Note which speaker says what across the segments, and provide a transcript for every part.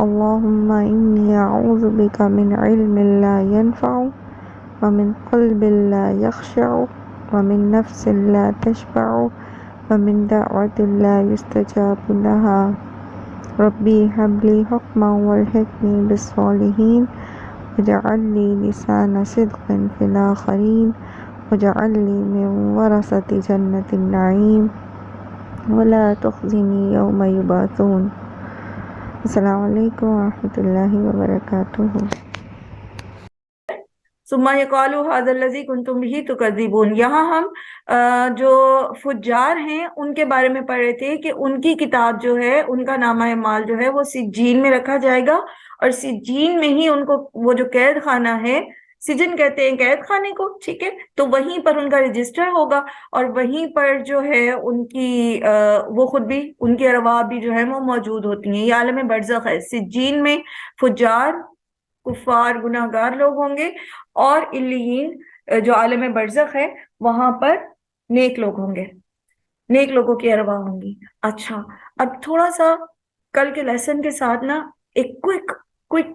Speaker 1: اللهم إني أعوذ بك من علم لا ينفع ومن قلب لا يخشع ومن نفس لا تشبع ومن دعوة لا يستجاب لها ربي هب لي حكما والحقني بالصالحين واجعل لي لسان صدق في الآخرين واجعل لي من ورثة جنة النعيم ولا تخزني يوم يبعثون. السلام علیکم ورحمۃ اللہ وبرکاتہ.
Speaker 2: ثم یقالوا ھذا الذی کنتم بہ تکذبون. یہاں ہم جو فجار ہیں ان کے بارے میں پڑھ رہے تھے کہ ان کی کتاب جو ہے، ان کا نامہ اعمال جو ہے وہ سجین میں رکھا جائے گا، اور سجین میں ہی ان کو وہ جو قید خانہ ہے، سجن کہتے ہیں قید خانے کو، ٹھیک ہے، تو وہیں پر ان کا رجسٹر ہوگا، اور وہیں پر جو ہے ان کی وہ خود بھی، ان کی ارواح بھی جو ہے وہ موجود ہوتی ہیں. یہ عالم برزخ ہے. سجین میں فجار، کفار، گناہگار لوگ ہوں گے، اور علیین جو عالم برزخ ہے وہاں پر نیک لوگ ہوں گے، نیک لوگوں کی ارواح ہوں گی. اچھا، اب تھوڑا سا کل کے لیسن کے ساتھ نا ایک کوئک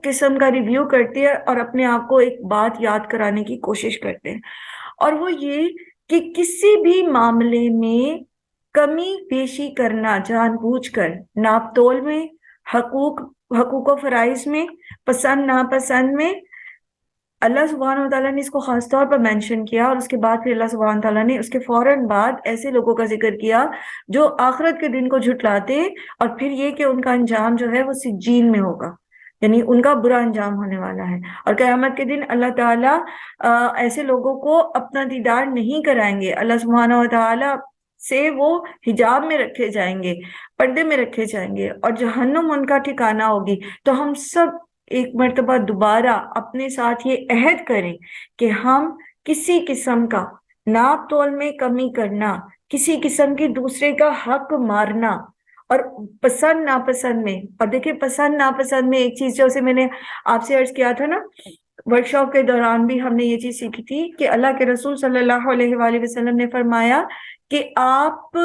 Speaker 2: قسم کا ریویو کرتے ہیں اور اپنے آپ کو ایک بات یاد کرانے کی کوشش کرتے ہیں، اور وہ یہ کہ کسی بھی معاملے میں کمی بیشی کرنا جان بوجھ کر، ناپ تول میں، حقوق و فرائض میں، پسند ناپسند میں، اللہ سبحانہ وتعالیٰ نے اس کو خاص طور پر مینشن کیا، اور اس کے بعد پھر اللہ سبحانہ وتعالیٰ نے اس کے فوراً بعد ایسے لوگوں کا ذکر کیا جو آخرت کے دن کو جھٹلاتے، اور پھر یہ کہ ان کا انجام جو ہے وہ سجین میں ہوگا، یعنی ان کا برا انجام ہونے والا ہے. اور قیامت کے دن اللہ تعالیٰ ایسے لوگوں کو اپنا دیدار نہیں کرائیں گے. اللہ سبحانہ وتعالیٰ سے وہ حجاب میں رکھے جائیں گے، پردے میں رکھے جائیں گے، اور جہنم ان کا ٹھکانہ ہوگی. تو ہم سب ایک مرتبہ دوبارہ اپنے ساتھ یہ عہد کریں کہ ہم کسی قسم کا ناپ تول میں کمی کرنا، کسی قسم کی دوسرے کا حق مارنا، اور پسند ناپسند میں، اور دیکھیں پسند ناپسند میں ایک چیز جو اسے میں نے آپ سے عرض کیا تھا نا ورکشاپ کے دوران بھی، ہم نے یہ چیز سیکھی تھی کہ اللہ کے رسول صلی اللہ علیہ وآلہ وسلم نے فرمایا کہ آپ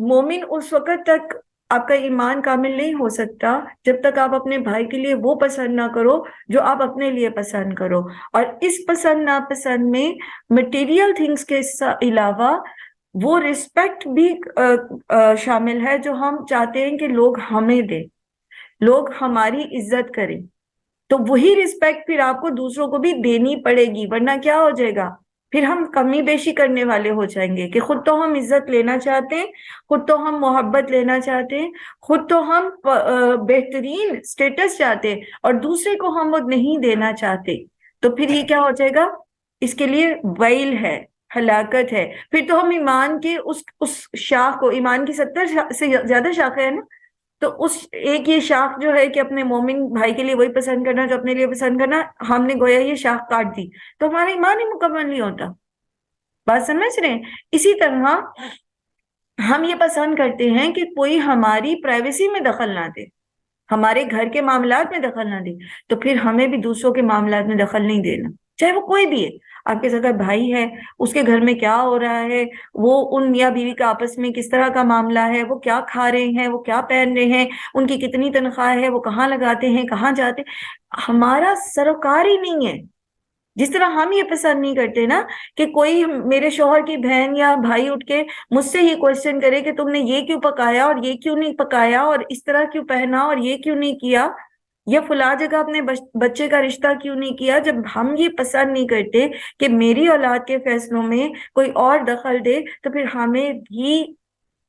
Speaker 2: مومن اس وقت تک، آپ کا ایمان کامل نہیں ہو سکتا جب تک آپ اپنے بھائی کے لیے وہ پسند نہ کرو جو آپ اپنے لیے پسند کرو. اور اس پسند ناپسند میں مٹیریل تھنگز کے علاوہ وہ رسپیکٹ بھی شامل ہے جو ہم چاہتے ہیں کہ لوگ ہمیں دیں، لوگ ہماری عزت کریں. تو وہی رسپیکٹ پھر آپ کو دوسروں کو بھی دینی پڑے گی، ورنہ کیا ہو جائے گا، پھر ہم کمی بیشی کرنے والے ہو جائیں گے کہ خود تو ہم عزت لینا چاہتے ہیں، خود تو ہم محبت لینا چاہتے ہیں، خود تو ہم بہترین سٹیٹس چاہتے ہیں، اور دوسرے کو ہم وہ نہیں دینا چاہتے. تو پھر یہ کیا ہو جائے گا، اس کے لیے ویل ہے، ہلاکت ہے. پھر تو ہم ایمان کے اس شاخ کو، ایمان کی 70 سے زیادہ شاخیں ہیں نا، تو اس ایک یہ شاخ جو ہے کہ اپنے مومن بھائی کے لیے وہی پسند کرنا جو اپنے لیے پسند کرنا، ہم نے گویا یہ شاخ کاٹ دی تو ہمارا ایمان ہی مکمل نہیں ہوتا. بات سمجھ رہے ہیں؟ اسی طرح ہم یہ پسند کرتے ہیں کہ کوئی ہماری پرائیویسی میں دخل نہ دے، ہمارے گھر کے معاملات میں دخل نہ دے، تو پھر ہمیں بھی دوسروں کے معاملات میں دخل نہیں دینا، چاہے وہ کوئی بھی ہے. آپ کے اگر بھائی ہے، اس کے گھر میں کیا ہو رہا ہے، وہ ان میاں بیوی کا آپس میں کس طرح کا معاملہ ہے، وہ کیا کھا رہے ہیں، وہ کیا پہن رہے ہیں، ان کی کتنی تنخواہ ہے، وہ کہاں لگاتے ہیں، کہاں جاتے، ہمارا سروکار ہی نہیں ہے. جس طرح ہم یہ پسند نہیں کرتے نا کہ کوئی میرے شوہر کی بہن یا بھائی اٹھ کے مجھ سے ہی کوشچن کرے کہ تم نے یہ کیوں پکایا اور یہ کیوں نہیں پکایا، اور اس طرح کیوں پہنا اور یہ کیوں نہیں کیا، یا فلاں جگہ اپنے بچے کا رشتہ کیوں نہیں کیا. جب ہم یہ پسند نہیں کرتے کہ میری اولاد کے فیصلوں میں کوئی اور دخل دے، تو پھر ہمیں بھی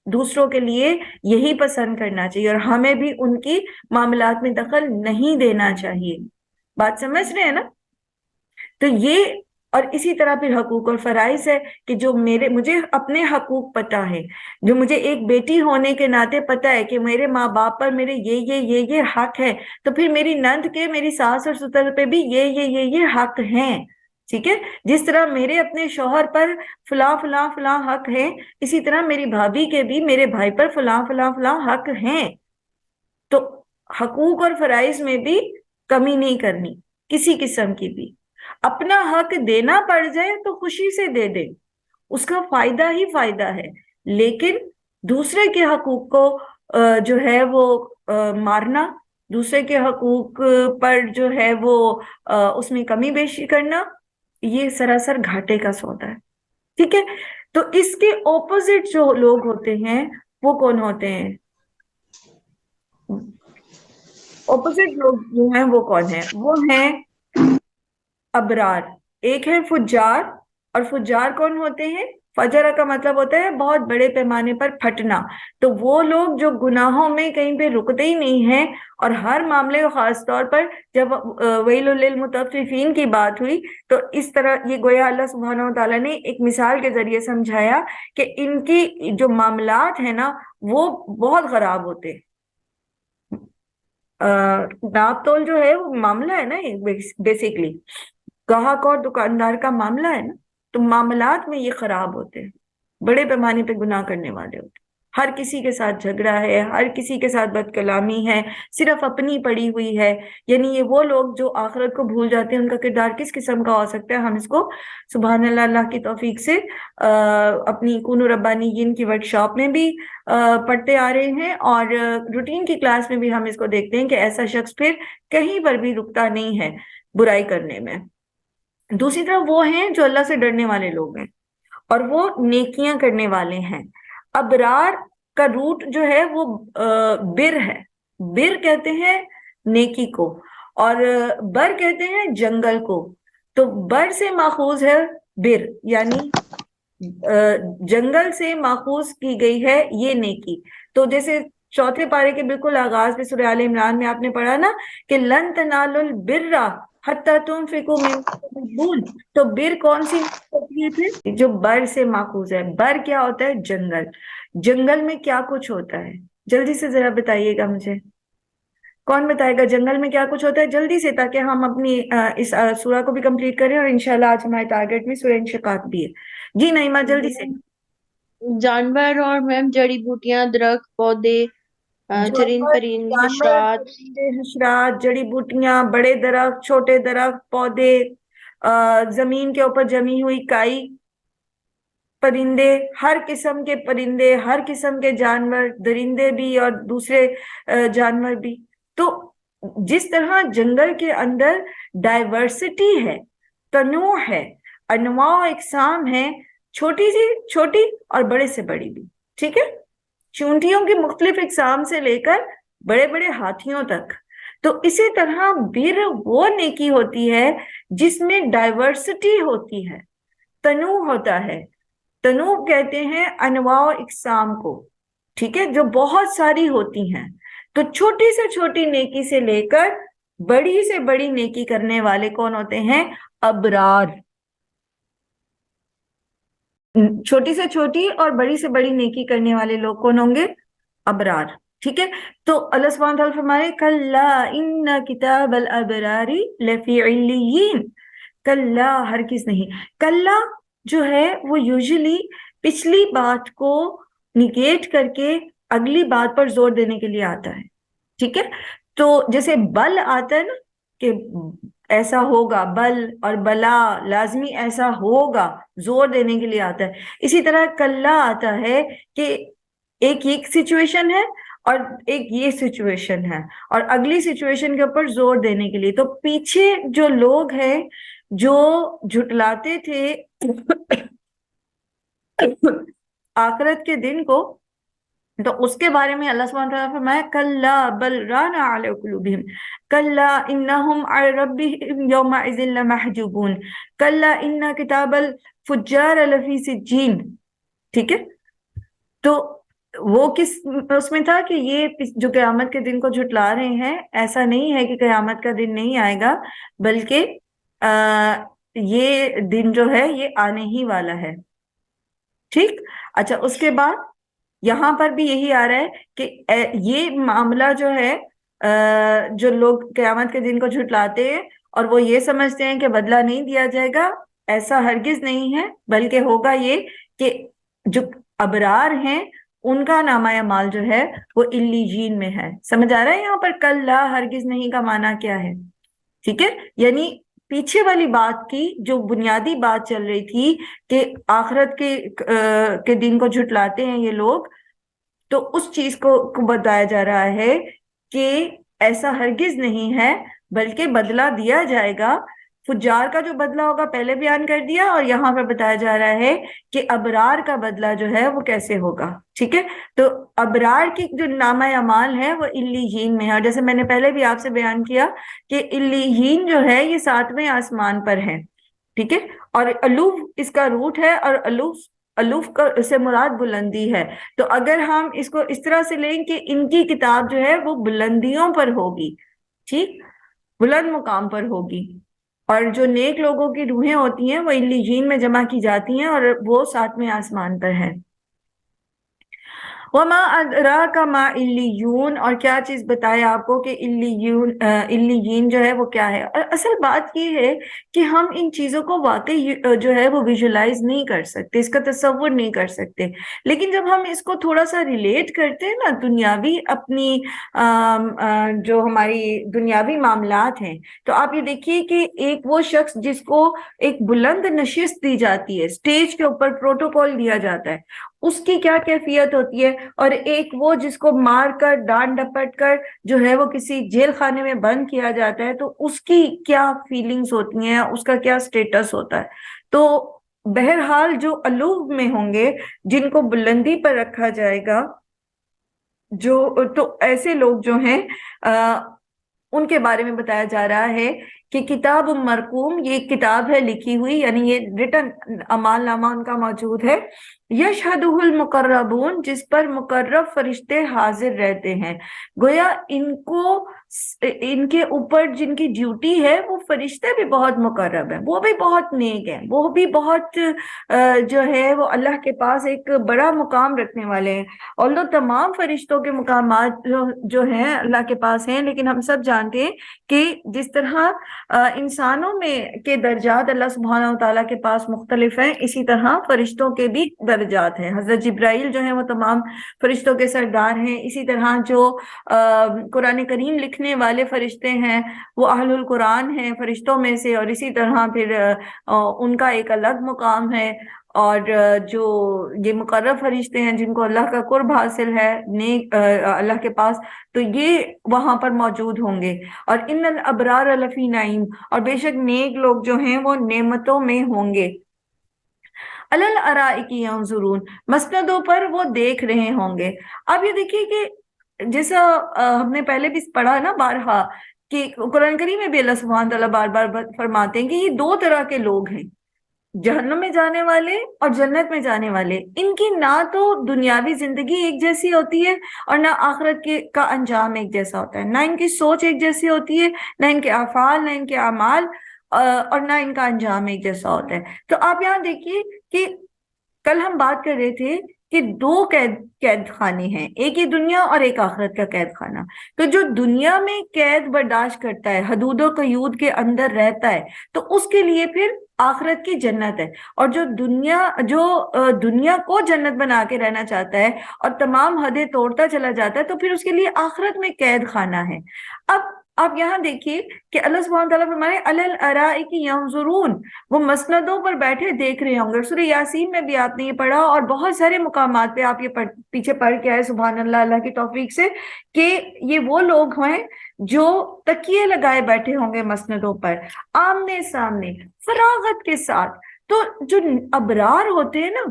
Speaker 2: دوسروں کے لیے یہی پسند کرنا چاہیے، اور ہمیں بھی ان کی معاملات میں دخل نہیں دینا چاہیے. بات سمجھ رہے ہیں نا؟ تو یہ، اور اسی طرح پھر حقوق اور فرائض ہے کہ جو مجھے اپنے حقوق پتہ ہے، جو مجھے ایک بیٹی ہونے کے ناطے پتہ ہے کہ میرے ماں باپ پر میرے یہ حق ہے، تو پھر میری نند کے، میری ساس اور سسر پہ بھی یہ حق ہیں. ٹھیک ہے، جس طرح میرے اپنے شوہر پر فلاں فلاں فلاں حق ہیں، اسی طرح میری بھابھی کے بھی میرے بھائی پر فلاں فلاں فلاں حق ہیں. تو حقوق اور فرائض میں بھی کمی نہیں کرنی کسی قسم کی بھی. اپنا حق دینا پڑ جائے تو خوشی سے دے دیں، اس کا فائدہ ہی فائدہ ہے، لیکن دوسرے کے حقوق کو جو ہے وہ مارنا، دوسرے کے حقوق پر جو ہے وہ اس میں کمی بیشی کرنا، یہ سراسر گھاٹے کا سودا ہے. ٹھیک ہے. تو اس کے اپوزٹ جو لوگ ہوتے ہیں وہ کون ہوتے ہیں؟ اپوزٹ لوگ جو ہیں وہ کون ہیں؟ وہ ہیں ابرار. ایک ہے فجار. اور فجار کون ہوتے ہیں؟ فجر کا مطلب ہوتا ہے بہت بڑے پیمانے پر پھٹنا. تو وہ لوگ جو گناہوں میں کہیں پہ رکتے ہی نہیں ہیں، اور ہر معاملے، خاص طور پر جب ویل للمطففین کی بات ہوئی تو اس طرح یہ گویا اللہ سبحانہ و تعالیٰ نے ایک مثال کے ذریعے سمجھایا کہ ان کی جو معاملات ہیں نا وہ بہت خراب ہوتے. ناپ تول جو ہے وہ معاملہ ہے نا، بیسیکلی گاہک اور دکاندار کا معاملہ ہے نا، تو معاملات میں یہ خراب ہوتے ہیں، بڑے پیمانے پہ گناہ کرنے والے ہوتے ہیں. ہر کسی کے ساتھ جھگڑا ہے، ہر کسی کے ساتھ بد کلامی ہے، صرف اپنی پڑی ہوئی ہے. یعنی یہ وہ لوگ جو آخرت کو بھول جاتے ہیں، ان کا کردار کس قسم کا ہو سکتا ہے؟ ہم اس کو سبحان اللہ، اللہ کی توفیق سے اپنی کون ربانیین کی ورک شاپ میں بھی پڑھتے آ رہے ہیں، اور روٹین کی کلاس میں بھی ہم اس کو دیکھتے ہیں کہ ایسا شخص پھر کہیں پر بھی رکتا نہیں ہے برائی کرنے میں. دوسری طرف وہ ہیں جو اللہ سے ڈرنے والے لوگ ہیں اور وہ نیکیاں کرنے والے ہیں. ابرار کا روٹ جو ہے وہ بر ہے. بر کہتے ہیں نیکی کو، اور بر کہتے ہیں جنگل کو. تو بر سے ماخوذ ہے بر، یعنی جنگل سے ماخوذ کی گئی ہے یہ نیکی. تو جیسے چوتھے پارے کے بالکل آغاز میں سورہ آل عمران میں آپ نے پڑھا نا کہ لن تنالوا البر حتی تنفقوا مما تحبون. تو بر کون سی ہوتی ہے پھر؟ جو بر سے ماخوذ ہے. بر کیا ہوتا ہے؟ جنگل. جنگل میں کیا کچھ ہوتا ہے؟ جلدی سے ذرا بتائیے گا مجھے، کون بتائے گا جنگل میں کیا کچھ ہوتا ہے جلدی سے، تاکہ ہم اپنی اس سورہ کو بھی کمپلیٹ کریں، اور انشاءاللہ آج ہمارے ٹارگیٹ میں سورہ انشقاق بھی ہے. جی نعیمہ جلدی سے.
Speaker 3: جانور اور میم جڑی بوٹیاں، درخت، پودے، چرند پرند،
Speaker 2: جانور،
Speaker 3: حشرات.
Speaker 2: پرندے، حشرات، جڑی بوٹیاں، بڑے درخت، چھوٹے درخت، پودے، زمین کے اوپر جمی ہوئی کائی، پرندے، ہر قسم کے پرندے، ہر قسم کے جانور، درندے بھی اور دوسرے جانور بھی. تو جس طرح جنگل کے اندر ڈائیورسٹی ہے، تنوع ہے، انواع و اقسام ہے، چھوٹی سی چھوٹی اور بڑے سے بڑی بھی. ٹھیک ہے. چونٹیوں کی مختلف اقسام سے لے کر بڑے بڑے ہاتھیوں تک. تو اسی طرح بر وہ نیکی ہوتی ہے جس میں ڈائیورسٹی ہوتی ہے، تنوع ہوتا ہے. تنوع کہتے ہیں انواع و اقسام کو. ٹھیک ہے. جو بہت ساری ہوتی ہیں. تو چھوٹی سے چھوٹی نیکی سے لے کر بڑی سے بڑی نیکی کرنے والے کون ہوتے ہیں؟ ابرار. چھوٹی سے چھوٹی اور بڑی سے بڑی نیکی کرنے والے لوگ کون ہوں گے؟ ابرار. ٹھیک ہے. تو اللہ سبحانہ وتعالیٰ فرمائے کلا ان کتاب الابرار لفی علیین. کلا، ہرگز نہیں. کلا جو ہے وہ یوزلی پچھلی بات کو نگیٹ کر کے اگلی بات پر زور دینے کے لیے آتا ہے. ٹھیک ہے. تو جیسے بل آتا ہے نا کہ ایسا ہوگا، بل اور بلا لازمی ایسا ہوگا، زور دینے کے لیے آتا ہے. اسی طرح کلا آتا ہے کہ ایک یہ سچویشن ہے اور ایک یہ سچویشن ہے، اور اگلی سچویشن کے اوپر زور دینے کے لیے. تو پیچھے جو لوگ ہیں جو جھٹلاتے تھے آخرت کے دن کو، تو اس کے بارے میں اللہ سبحانہ وتعالیٰ فرمایا کلا بل ران علی قلوبہم کلا انہم علی ربہم یومئذ لمحجوبون کلا ان کتاب الفجار لفی سجین. ٹھیک ہے. تو وہ کس اس میں تھا کہ یہ جو قیامت کے دن کو جھٹلا رہے ہیں، ایسا نہیں ہے کہ قیامت کا دن نہیں آئے گا، بلکہ یہ دن جو ہے یہ آنے ہی والا ہے. ٹھیک. اچھا، اس کے بعد یہاں پر بھی یہی آ رہا ہے کہ یہ معاملہ جو ہے، جو لوگ قیامت کے دن کو جھٹلاتے ہیں اور وہ یہ سمجھتے ہیں کہ بدلہ نہیں دیا جائے گا، ایسا ہرگز نہیں ہے، بلکہ ہوگا یہ کہ جو ابرار ہیں ان کا نامہ اعمال جو ہے وہ علیین میں ہے. سمجھ آ رہا ہے یہاں پر کلا ہرگز نہیں کا معنی کیا ہے؟ ٹھیک ہے. یعنی پیچھے والی بات کی جو بنیادی بات چل رہی تھی کہ آخرت کے دن کو جھٹلاتے ہیں یہ لوگ، تو اس چیز کو بتایا جا رہا ہے کہ ایسا ہرگز نہیں ہے، بلکہ بدلہ دیا جائے گا۔ فجار کا جو بدلہ ہوگا پہلے بیان کر دیا، اور یہاں پہ بتایا جا رہا ہے کہ ابرار کا بدلہ جو ہے وہ کیسے ہوگا، ٹھیک ہے؟ تو ابرار کی جو نامہ اعمال ہے وہ علیین میں ہے، اور جیسے میں نے پہلے بھی آپ سے بیان کیا کہ علیین جو ہے یہ 7ویں آسمان پر ہے، ٹھیک ہے؟ اور الوف اس کا روٹ ہے، اور الوف کا سے مراد بلندی ہے۔ تو اگر ہم اس کو اس طرح سے لیں کہ ان کی کتاب جو ہے وہ بلندیوں پر ہوگی، ٹھیک، بلند مقام پر ہوگی، اور جو نیک لوگوں کی روحیں ہوتی ہیں وہ علیین میں جمع کی جاتی ہیں، اور وہ 7ویں آسمان پر ہے۔ وما ادراک ما علیون، اور کیا چیز بتائے آپ کو کہ علیین جو ہے وہ کیا ہے؟ اور اصل بات یہ ہے کہ ہم ان چیزوں کو واقعی جو ہے وہ ویژولائز نہیں کر سکتے، اس کا تصور نہیں کر سکتے، لیکن جب ہم اس کو تھوڑا سا ریلیٹ کرتے ہیں نا دنیاوی اپنی جو ہماری دنیاوی معاملات ہیں، تو آپ یہ دیکھیے کہ ایک وہ شخص جس کو ایک بلند نشست دی جاتی ہے، اسٹیج کے اوپر پروٹوکول دیا جاتا ہے، اس کی کیا کیفیت ہوتی ہے، اور ایک وہ جس کو مار کر ڈانٹ ڈپٹ کر جو ہے وہ کسی جیل خانے میں بند کیا جاتا ہے، تو اس کی کیا فیلنگز ہوتی ہیں، اس کا کیا سٹیٹس ہوتا ہے۔ تو بہرحال جو علوم میں ہوں گے، جن کو بلندی پر رکھا جائے گا، تو ایسے لوگ جو ہیں ان کے بارے میں بتایا جا رہا ہے کہ کتاب مرقوم، یہ کتاب ہے لکھی ہوئی، یعنی یہ ریٹن اعمال نامہ ان کا موجود ہے، یشہدہ المقربون، جس پر مقرب فرشتے حاضر رہتے ہیں۔ گویا ان کے اوپر جن کی ڈیوٹی ہے وہ فرشتے بھی بہت مقرب ہیں، وہ بھی بہت نیک ہیں، وہ بھی بہت جو ہے وہ اللہ کے پاس ایک بڑا مقام رکھنے والے ہیں۔ اور تمام فرشتوں کے مقامات جو ہیں اللہ کے پاس ہیں، لیکن ہم سب جانتے ہیں کہ جس طرح انسانوں میں کے درجات اللہ سبحانہ و تعالیٰ کے پاس مختلف ہیں، اسی طرح فرشتوں کے بھی درجات ہیں۔ حضرت جبرائیل جو ہیں وہ تمام فرشتوں کے سردار ہیں، اسی طرح جو قرآن کریم لکھنے والے فرشتے ہیں وہ اہل القرآن ہیں فرشتوں میں سے، اور اسی طرح پھر ان کا ایک الگ مقام ہے۔ اور جو یہ مقرب فرشتے ہیں جن کو اللہ کا قرب حاصل ہے نیک اللہ کے پاس، تو یہ وہاں پر موجود ہوں گے۔ اور ان الابرار لفی نعیم، اور بے شک نیک لوگ جو ہیں وہ نعمتوں میں ہوں گے۔ علی الارائک ینظرون، مسندوں پر وہ دیکھ رہے ہوں گے۔ اب یہ دیکھیے کہ جیسا ہم نے پہلے بھی پڑھا نا بارہا کہ قرآن کریم میں بھی اللہ سبحانہ تعالیٰ بار بار فرماتے ہیں کہ یہ 2 طرح کے لوگ ہیں، جہنم میں جانے والے اور جنت میں جانے والے۔ ان کی نہ تو دنیاوی زندگی ایک جیسی ہوتی ہے، اور نہ آخرت کا انجام ایک جیسا ہوتا ہے، نہ ان کی سوچ ایک جیسی ہوتی ہے، نہ ان کے افعال، نہ ان کے اعمال، اور نہ ان کا انجام ایک جیسا ہوتا ہے۔ تو آپ یہاں دیکھیے کہ کل ہم بات کر رہے تھے کہ 2 قید خانے ہیں، ایک یہ دنیا اور ایک آخرت کا قید خانہ۔ تو جو دنیا میں قید برداشت کرتا ہے، حدود و قیود کے اندر رہتا ہے، تو اس کے لیے پھر آخرت کی جنت ہے، اور جو دنیا کو جنت بنا کے رہنا چاہتا ہے اور تمام حدیں توڑتا چلا جاتا ہے، تو پھر اس کے لیے آخرت میں قید خانہ ہے۔ اب آپ یہاں دیکھیے کہ اللہ سبحانہ تعالیٰ فرمائے علی الارائک ینظرون، وہ مسندوں پر بیٹھے دیکھ رہے ہوں گے۔ سورہ یاسین میں بھی آپ نے یہ پڑھا، اور بہت سارے مقامات پہ آپ یہ پیچھے پڑھ کے آئے، سبحان اللہ، اللہ کی توفیق سے، کہ یہ وہ لوگ ہیں جو تکیے لگائے بیٹھے ہوں گے مسندوں پر، آمنے سامنے، فراغت کے ساتھ۔ تو جو ابرار ہوتے ہیں نا،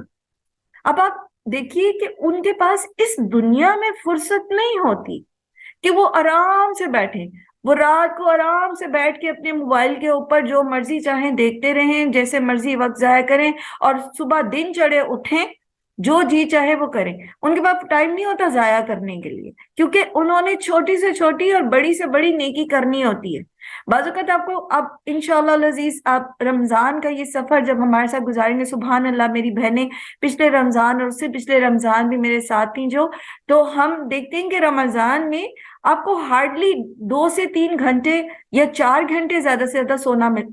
Speaker 2: اب آپ دیکھیے کہ ان کے پاس اس دنیا میں فرصت نہیں ہوتی کہ وہ آرام سے بیٹھیں، وہ رات کو آرام سے بیٹھ کے اپنے موبائل کے اوپر جو مرضی چاہیں دیکھتے رہیں، جیسے مرضی وقت ضائع کریں، اور صبح دن چڑھے اٹھیں، جو جی چاہے وہ کریں۔ ان کے پاس ٹائم نہیں ہوتا ضائع کرنے کے لیے، کیونکہ انہوں نے چھوٹی سے چھوٹی اور بڑی سے بڑی نیکی کرنی ہوتی ہے۔ بعض اوقات آپ انشاءاللہ العزیز آپ رمضان کا یہ سفر جب ہمارے ساتھ گزاریں گے، سبحان اللہ، میری بہنیں پچھلے رمضان اور اس سے پچھلے رمضان بھی میرے ساتھ تھیں، تو ہم دیکھتے ہیں کہ رمضان میں آپ کو ہارڈلی 2 سے 3 گھنٹے یا 4 گھنٹے زیادہ سے زیادہ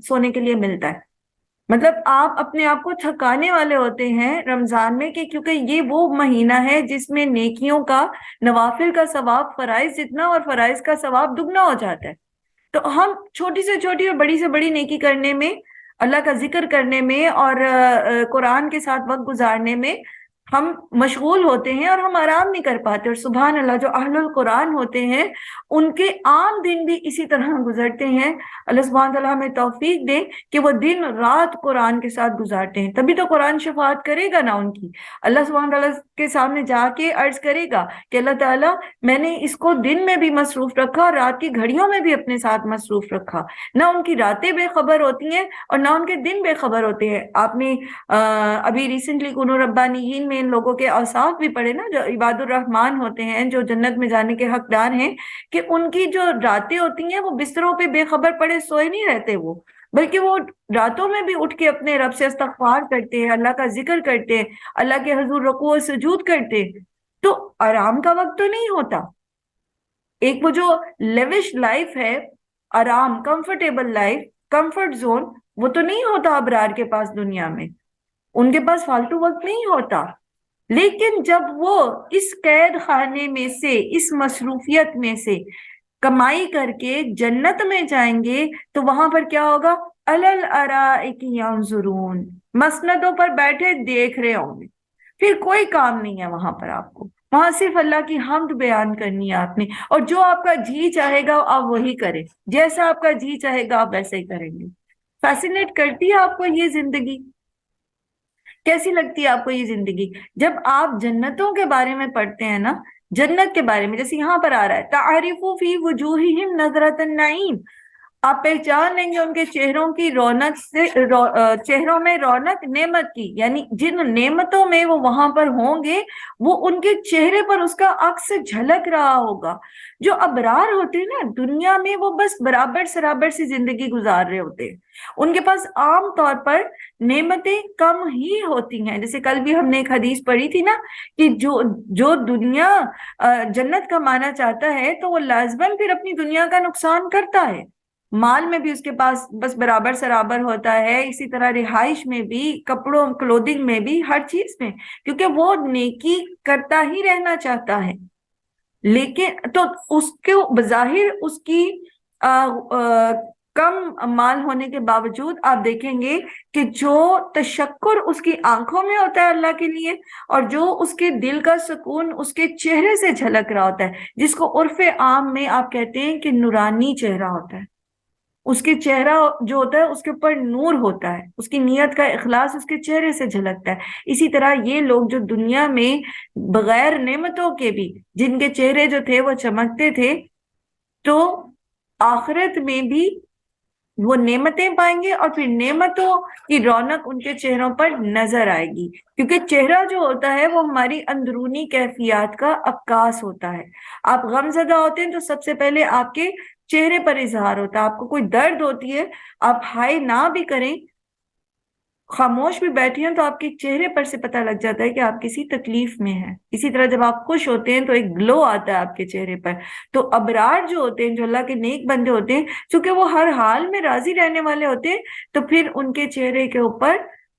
Speaker 2: سونے کے لیے ملتا ہے۔ مطلب آپ اپنے آپ کو تھکانے والے ہوتے ہیں رمضان میں، کہ کیونکہ یہ وہ مہینہ ہے جس میں نیکیوں کا، نوافل کا ثواب فرائض جتنا اور فرائض کا ثواب دگنا ہو جاتا ہے۔ تو ہم چھوٹی سے چھوٹی اور بڑی سے بڑی نیکی کرنے میں، اللہ کا ذکر کرنے میں، اور قرآن کے ساتھ وقت گزارنے میں ہم مشغول ہوتے ہیں اور ہم آرام نہیں کر پاتے. اور سبحان اللہ جو اہل القرآن ہوتے ہیں ان کے عام دن بھی اسی طرح گزرتے ہیں. اللہ سبحانہ تعالیٰ ہمیں توفیق دے کہ وہ دن رات قرآن کے ساتھ گزارتے ہیں, تبھی تو قرآن شفاعت کرے گا نا ان کی. اللہ سبحانہ تعالیٰ کے سامنے جا کے عرض کرے گا کہ اللہ تعالیٰ میں نے اس کو دن میں بھی مصروف رکھا اور رات کی گھڑیوں میں بھی اپنے ساتھ مصروف رکھا. نہ ان کی راتیں بے خبر ہوتی ہیں اور نہ ان کے دن بے خبر ہوتے ہیں. آپ نے ابھی ریسنٹلی کنو ربانیین میں ان لوگوں کے اوصاف بھی پڑھے نا, جو عباد الرحمان ہوتے ہیں, جو جنت میں جانے کے حقدار ہیں, کہ ان کی جو راتیں ہوتی ہیں وہ بستروں پہ بے خبر پڑے سوئے نہیں رہتے وہ, بلکہ وہ راتوں میں بھی اٹھ کے اپنے رب سے استغفار کرتے ہیں, اللہ کا ذکر کرتے ہیں, اللہ کے حضور رکوع و سجود کرتے ہیں. تو آرام کا وقت تو نہیں ہوتا. ایک وہ جو لیوش لائف ہے, آرام, کمفرٹیبل لائف, کمفرٹ زون, وہ تو نہیں ہوتا ابرار کے پاس دنیا میں. ان کے پاس فالتو وقت نہیں ہوتا. لیکن جب وہ اس قید خانے میں سے, اس مصروفیت میں سے کمائی کر کے جنت میں جائیں گے تو وہاں پر کیا ہوگا؟ علی الارائک ینظرون, مسندوں پر بیٹھے دیکھ رہے ہوں گے. پھر کوئی کام نہیں ہے وہاں پر آپ کو, وہاں صرف اللہ کی حمد بیان کرنی ہے آپ نے, اور جو آپ کا جی چاہے گا آپ وہی کریں, جیسا آپ کا جی چاہے گا آپ ویسے ہی کریں گے. فیسینیٹ کرتی ہے آپ کو یہ زندگی؟ کیسی لگتی ہے آپ کو یہ زندگی؟ جب آپ جنتوں کے بارے میں پڑھتے ہیں نا, جنت کے بارے میں, جیسے یہاں پر آ رہا ہے تعرف فی وجوہہم نظرۃ النعیم, آپ پہچان لیں گے ان کے چہروں کی رونق سے, چہروں میں رونق نعمت کی, یعنی جن نعمتوں میں وہ وہاں پر ہوں گے وہ ان کے چہرے پر اس کا عکس جھلک رہا ہوگا. جو ابرار ہوتے ہیں نا دنیا میں, وہ بس برابر سرابر سی زندگی گزار رہے ہوتے ہیں. ان کے پاس عام طور پر نعمتیں کم ہی ہوتی ہیں. جیسے کل بھی ہم نے ایک حدیث پڑھی تھی نا کہ جو دنیا جنت کمانا چاہتا ہے تو وہ لازماً پھر اپنی دنیا کا نقصان کرتا ہے. مال میں بھی اس کے پاس بس برابر سرابر ہوتا ہے, اسی طرح رہائش میں بھی, کپڑوں کلودنگ میں بھی, ہر چیز میں, کیونکہ وہ نیکی کرتا ہی رہنا چاہتا ہے. لیکن تو اس کو بظاہر اس کی کم مال ہونے کے باوجود آپ دیکھیں گے کہ جو تشکر اس کی آنکھوں میں ہوتا ہے اللہ کے لیے, اور جو اس کے دل کا سکون اس کے چہرے سے جھلک رہا ہوتا ہے, جس کو عرف عام میں آپ کہتے ہیں کہ نورانی چہرہ ہوتا ہے. اس کے چہرہ جو ہوتا ہے اس کے اوپر نور ہوتا ہے, اس کی نیت کا اخلاص اس کے چہرے سے جھلکتا ہے. اسی طرح یہ لوگ جو دنیا میں بغیر نعمتوں کے بھی جن کے چہرے جو تھے وہ چمکتے تھے, تو آخرت میں بھی وہ نعمتیں پائیں گے اور پھر نعمتوں کی رونق ان کے چہروں پر نظر آئے گی. کیونکہ چہرہ جو ہوتا ہے وہ ہماری اندرونی کیفیات کا عکاس ہوتا ہے. آپ غم زدہ ہوتے ہیں تو سب سے پہلے آپ کے چہرے پر اظہار ہوتا ہے. آپ کو کوئی درد ہوتی ہے, آپ ہائے نہ بھی کریں, خاموش بھی بیٹھے ہیں, تو آپ کے چہرے پر سے پتہ لگ جاتا ہے کہ آپ کسی تکلیف میں ہیں. اسی طرح جب آپ خوش ہوتے ہیں تو ایک گلو آتا ہے آپ کے چہرے پر. تو ابرار جو ہوتے ہیں, جو اللہ کے نیک بندے ہوتے ہیں, چونکہ وہ ہر حال میں راضی رہنے والے ہوتے ہیں, تو پھر ان کے چہرے کے اوپر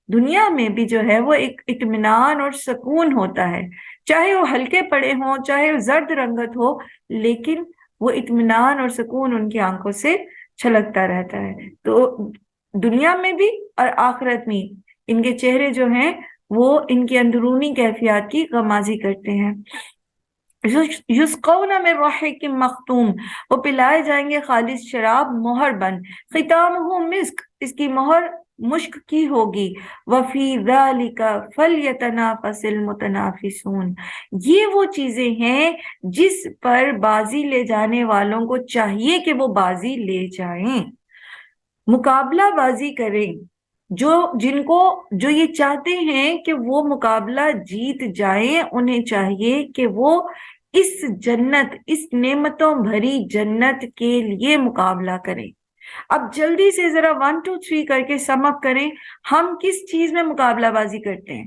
Speaker 2: دنیا میں بھی جو ہے وہ ایک اطمینان اور سکون ہوتا ہے. چاہے وہ ہلکے پڑے ہوں, چاہے وہ زرد رنگت ہو, لیکن وہ اطمینان اور سکون ان کی آنکھوں سے چھلکتا رہتا ہے. تو دنیا میں بھی اور آخرت میں ان کے چہرے جو ہیں وہ ان کی اندرونی کیفیات کی غمازی کرتے ہیں. یسقون من رحیق مختوم, وہ پلائے جائیں گے خالص شراب مہر بند, ختامہ مسک, اس کی مہر مشک کی ہوگی. وفی ذالک فلیتنافس المتنافسون, یہ وہ چیزیں ہیں جس پر بازی لے جانے والوں کو چاہیے کہ وہ بازی لے جائیں, مقابلہ بازی کریں. جو یہ چاہتے ہیں کہ وہ مقابلہ جیت جائیں, انہیں چاہیے کہ وہ اس جنت, اس نعمتوں بھری جنت کے لیے مقابلہ کریں. اب جلدی سے ذرا 1 2 3 کر کے سم اپ کریں, ہم کس چیز میں مقابلہ بازی کرتے ہیں؟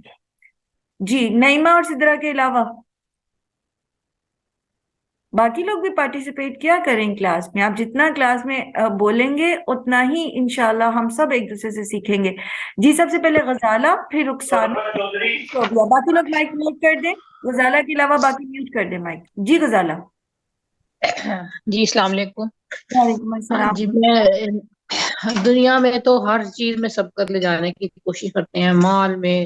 Speaker 2: جی, نعیمہ اور سدرا کے علاوہ باقی لوگ بھی پارٹیسپیٹ کیا کریں کلاس میں. آپ جتنا کلاس میں بولیں گے اتنا ہی انشاءاللہ ہم سب ایک دوسرے سے سیکھیں گے. جی, سب سے پہلے غزالہ, پھر رخسانہ, باقی لوگ مائک میوٹ کر دیں. غزالہ کے علاوہ باقی میوٹ کر دیں مائک. جی غزالہ.
Speaker 4: جی السلام علیکم.
Speaker 2: وعلیکم السلام.
Speaker 4: جی میں دنیا میں تو ہر چیز میں سبقت لے جانے کی کوشش کرتے ہیں, مال میں,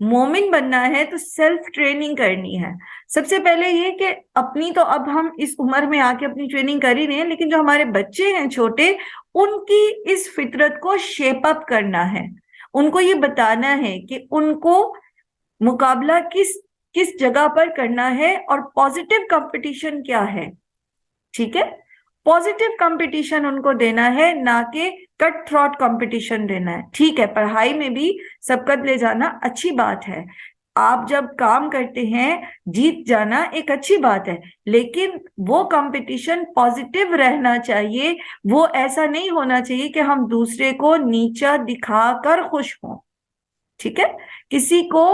Speaker 2: مومن بننا ہے تو سیلف ٹریننگ کرنی ہے. سب سے پہلے یہ کہ اپنی تو اب ہم اس عمر میں آ کے اپنی ٹریننگ کر ہی رہے ہیں، لیکن جو ہمارے بچے ہیں چھوٹے، ان کی اس فطرت کو شیپ اپ کرنا ہے. ان کو یہ بتانا ہے کہ ان کو مقابلہ کس جگہ پر کرنا ہے اور پازیٹیو کمپٹیشن کیا ہے. ٹھیک ہے، پازیٹیو کمپٹیشن ان کو دینا ہے، نہ کہ کٹ تھروٹ کمپٹیشن دینا ہے. ٹھیک ہے، پڑھائی میں بھی سبقت لے جانا اچھی بات ہے، آپ جب کام کرتے ہیں جیت جانا ایک اچھی بات ہے، لیکن وہ کمپٹیشن پازیٹیو رہنا چاہیے. وہ ایسا نہیں ہونا چاہیے کہ ہم دوسرے کو نیچا دکھا کر خوش ہوں. ٹھیک ہے، کسی کو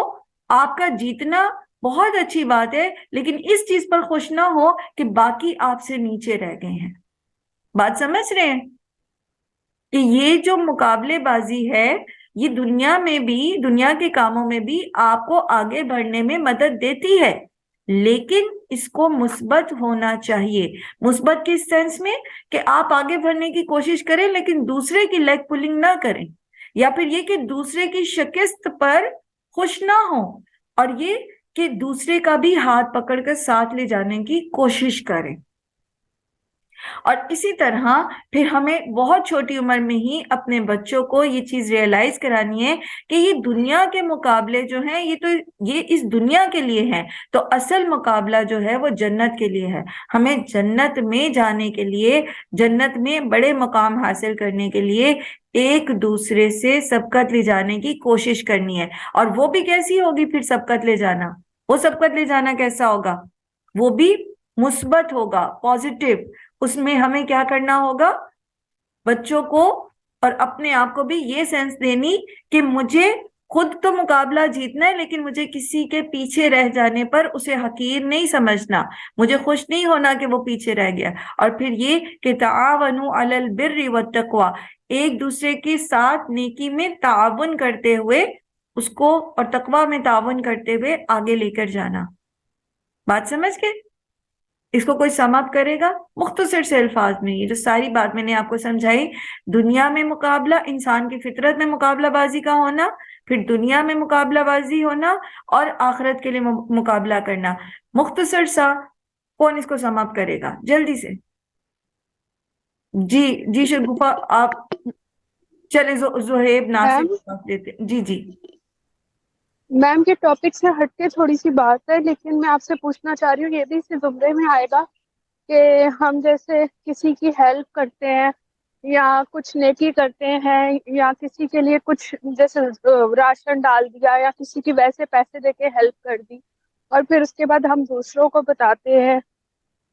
Speaker 2: آپ کا جیتنا بہت اچھی بات ہے، لیکن اس چیز پر خوش نہ ہو کہ باقی آپ سے نیچے رہ گئے ہیں. بات سمجھ رہے ہیں کہ یہ جو مقابلے بازی ہے، یہ دنیا میں بھی، دنیا کے کاموں میں بھی آپ کو آگے بڑھنے میں مدد دیتی ہے، لیکن اس کو مثبت ہونا چاہیے. مثبت کس سینس میں؟ کہ آپ آگے بڑھنے کی کوشش کریں لیکن دوسرے کی لیگ پولنگ نہ کریں، یا پھر یہ کہ دوسرے کی شکست پر خوش نہ ہوں، اور یہ کہ دوسرے کا بھی ہاتھ پکڑ کر ساتھ لے جانے کی کوشش کریں. اور اسی طرح پھر ہمیں بہت چھوٹی عمر میں ہی اپنے بچوں کو یہ چیز ریئلائز کرانی ہے کہ یہ دنیا کے مقابلے جو ہیں یہ اس دنیا کے لیے ہیں، تو اصل مقابلہ جو ہے وہ جنت کے لیے ہے. ہمیں جنت میں جانے کے لیے، جنت میں بڑے مقام حاصل کرنے کے لیے ایک دوسرے سے سبقت لے جانے کی کوشش کرنی ہے. اور وہ بھی کیسی ہوگی پھر سبقت لے جانا؟ وہ سبقت لے جانا کیسا ہوگا؟ وہ بھی مثبت ہوگا، پازیٹیو. اس میں ہمیں کیا کرنا ہوگا؟ بچوں کو اور اپنے آپ کو بھی یہ سینس دینی کہ مجھے خود تو مقابلہ جیتنا ہے، لیکن مجھے کسی کے پیچھے رہ جانے پر اسے حقیر نہیں سمجھنا، مجھے خوش نہیں ہونا کہ وہ پیچھے رہ گیا. اور پھر یہ کہ تعاونوا علی البر والتقوی، ایک دوسرے کے ساتھ نیکی میں تعاون کرتے ہوئے اس کو، اور تقوی میں تعاون کرتے ہوئے آگے لے کر جانا. بات سمجھ گئے؟ اس کو کوئی سم اپ کرے گا مختصر سے الفاظ میں؟ یہ جو ساری بات میں نے آپ کو سمجھائی، دنیا میں مقابلہ، انسان کی فطرت میں مقابلہ بازی کا ہونا، پھر دنیا میں مقابلہ بازی ہونا، اور آخرت کے لیے مقابلہ کرنا. مختصر سا کون اس کو سم اپ کرے گا جلدی سے؟ جی شگوفہ آپ چلے، زہیب ناصر دیتے. جی
Speaker 5: میم کے ٹاپک سے ہٹ کے تھوڑی سی بات ہے، لیکن میں آپ سے پوچھنا چاہ رہی ہوں، یہ بھی اسی زمرے میں آئے گا کہ ہم جیسے کسی کی ہیلپ کرتے ہیں یا کچھ نیکی کرتے ہیں، یا کسی کے لیے کچھ جیسے راشن ڈال دیا یا کسی کی ویسے پیسے دے کے ہیلپ کر دی، اور پھر اس کے بعد ہم دوسروں کو بتاتے ہیں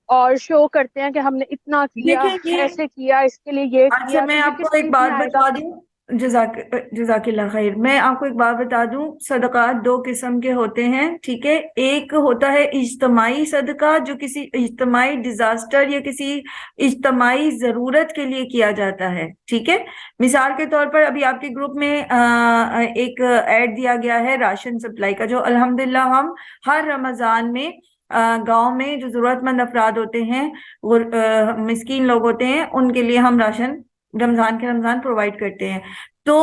Speaker 5: اور شو کرتے ہیں کہ ہم نے اتنا کیا،
Speaker 2: دیکھیں یہ،
Speaker 5: ایسے کیا، اس کے لیے یہ
Speaker 2: اچھا
Speaker 5: کیا،
Speaker 2: میں
Speaker 5: تو یہ
Speaker 2: آپ کو
Speaker 5: کس
Speaker 2: ایک
Speaker 5: چیز
Speaker 2: بات
Speaker 5: میں آئے گا؟
Speaker 2: بتا دوں، جزاک اللہ خیر. میں آپ کو ایک بات بتا دوں، صدقات دو قسم کے ہوتے ہیں. ٹھیک ہے، ایک ہوتا ہے اجتماعی صدقہ جو کسی اجتماعی ڈیزاسٹر یا کسی اجتماعی ضرورت کے لیے کیا جاتا ہے. ٹھیک ہے، مثال کے طور پر ابھی آپ کے گروپ میں ایک ایڈ دیا گیا ہے راشن سپلائی کا، جو الحمدللہ ہم ہر رمضان میں گاؤں میں جو ضرورت مند افراد ہوتے ہیں، وہ مسکین لوگ ہوتے ہیں، ان کے لیے ہم راشن رمضان پرووائڈ کرتے ہیں. تو